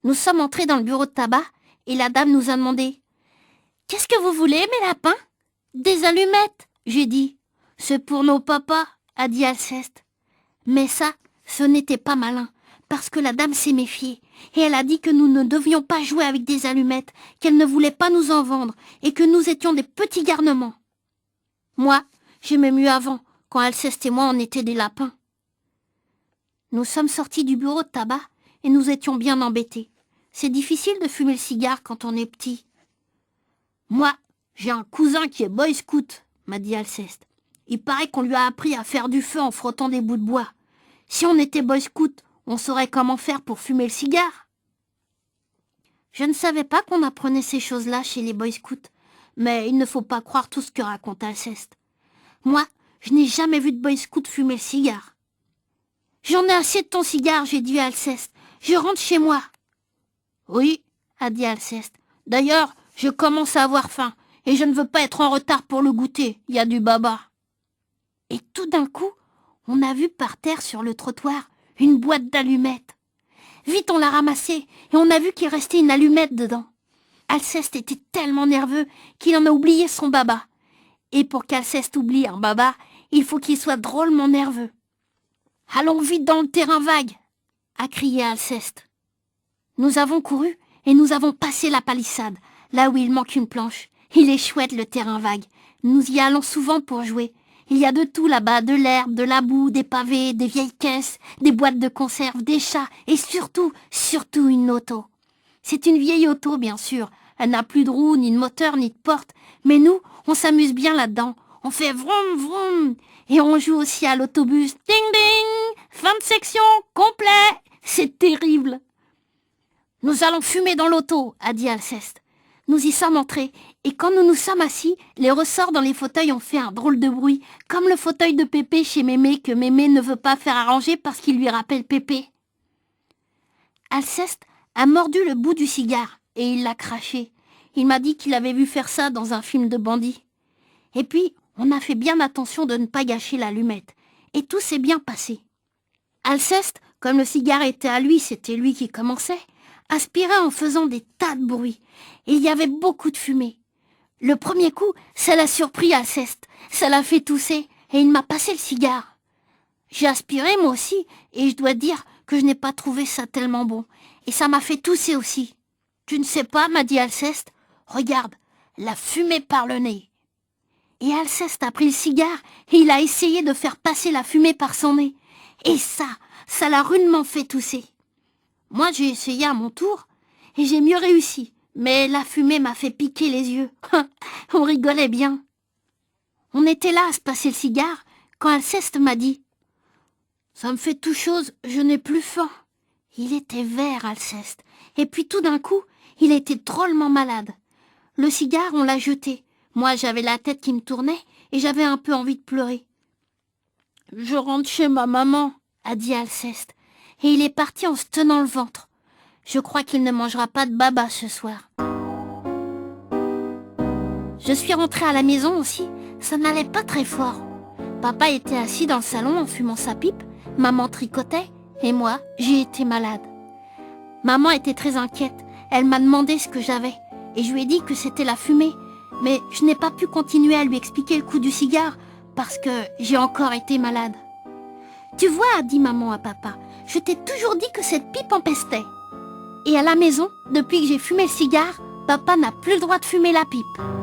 Nous sommes entrés dans le bureau de tabac et la dame nous a demandé « Qu'est-ce que vous voulez, mes lapins ?»« Des allumettes !» j'ai dit. « C'est pour nos papas !» a dit Alceste. Mais ça, ce n'était pas malin, parce que la dame s'est méfiée, et elle a dit que nous ne devions pas jouer avec des allumettes, qu'elle ne voulait pas nous en vendre, et que nous étions des petits garnements. Moi, j'aimais mieux avant, quand Alceste et moi on était des lapins. Nous sommes sortis du bureau de tabac, et nous étions bien embêtés. C'est difficile de fumer le cigare quand on est petit. Moi, j'ai un cousin qui est boy scout, m'a dit Alceste. Il paraît qu'on lui a appris à faire du feu en frottant des bouts de bois. Si on était boy scout, on saurait comment faire pour fumer le cigare. Je ne savais pas qu'on apprenait ces choses-là chez les boy scouts, mais il ne faut pas croire tout ce que raconte Alceste. Moi, je n'ai jamais vu de boy scout fumer le cigare. J'en ai assez de ton cigare, j'ai dit à Alceste. Je rentre chez moi. Oui, a dit Alceste. D'ailleurs, je commence à avoir faim, et je ne veux pas être en retard pour le goûter, il y a du baba. Et tout d'un coup, on a vu par terre sur le trottoir une boîte d'allumettes. Vite on l'a ramassée et on a vu qu'il restait une allumette dedans. Alceste était tellement nerveux qu'il en a oublié son baba. Et pour qu'Alceste oublie un baba, il faut qu'il soit drôlement nerveux. « Allons vite dans le terrain vague !» a crié Alceste. Nous avons couru et nous avons passé la palissade, là où il manque une planche. Il est chouette le terrain vague. Nous y allons souvent pour jouer. Il y a de tout là-bas, de l'herbe, de la boue, des pavés, des vieilles caisses, des boîtes de conserve, des chats et surtout une auto. C'est une vieille auto, bien sûr. Elle n'a plus de roues, ni de moteur, ni de porte. Mais nous, on s'amuse bien là-dedans. On fait vroom vroom. Et on joue aussi à l'autobus. Ding ding! Fin de section, complet! C'est terrible. Nous allons fumer dans l'auto, a dit Alceste. Nous y sommes entrés, et quand nous nous sommes assis, les ressorts dans les fauteuils ont fait un drôle de bruit, comme le fauteuil de Pépé chez Mémé que Mémé ne veut pas faire arranger parce qu'il lui rappelle Pépé. Alceste a mordu le bout du cigare, et il l'a craché. Il m'a dit qu'il avait vu faire ça dans un film de bandits. Et puis, on a fait bien attention de ne pas gâcher l'allumette, et tout s'est bien passé. Alceste, comme le cigare était à lui, c'était lui qui commençait, aspirait en faisant des tas de bruit. Et il y avait beaucoup de fumée. Le premier coup, ça l'a surpris Alceste. Ça l'a fait tousser et il m'a passé le cigare. J'ai aspiré moi aussi et je dois dire que je n'ai pas trouvé ça tellement bon. Et ça m'a fait tousser aussi. Tu ne sais pas, m'a dit Alceste. Regarde, la fumée par le nez. Et Alceste a pris le cigare et il a essayé de faire passer la fumée par son nez. Et ça l'a rudement fait tousser. Moi, j'ai essayé à mon tour et j'ai mieux réussi. Mais la fumée m'a fait piquer les yeux. On rigolait bien. On était là à se passer le cigare quand Alceste m'a dit « Ça me fait tout chose, je n'ai plus faim. » Il était vert, Alceste. Et puis tout d'un coup, il était drôlement malade. Le cigare, on l'a jeté. Moi, j'avais la tête qui me tournait et j'avais un peu envie de pleurer. « Je rentre chez ma maman, » a dit Alceste. Et il est parti en se tenant le ventre. Je crois qu'il ne mangera pas de baba ce soir. Je suis rentrée à la maison aussi, ça n'allait pas très fort. Papa était assis dans le salon en fumant sa pipe, maman tricotait, et moi, j'ai été malade. Maman était très inquiète, elle m'a demandé ce que j'avais, et je lui ai dit que c'était la fumée, mais je n'ai pas pu continuer à lui expliquer le coup du cigare, parce que j'ai encore été malade. Tu vois, a dit maman à papa, je t'ai toujours dit que cette pipe empestait. Et à la maison, depuis que j'ai fumé le cigare, papa n'a plus le droit de fumer la pipe.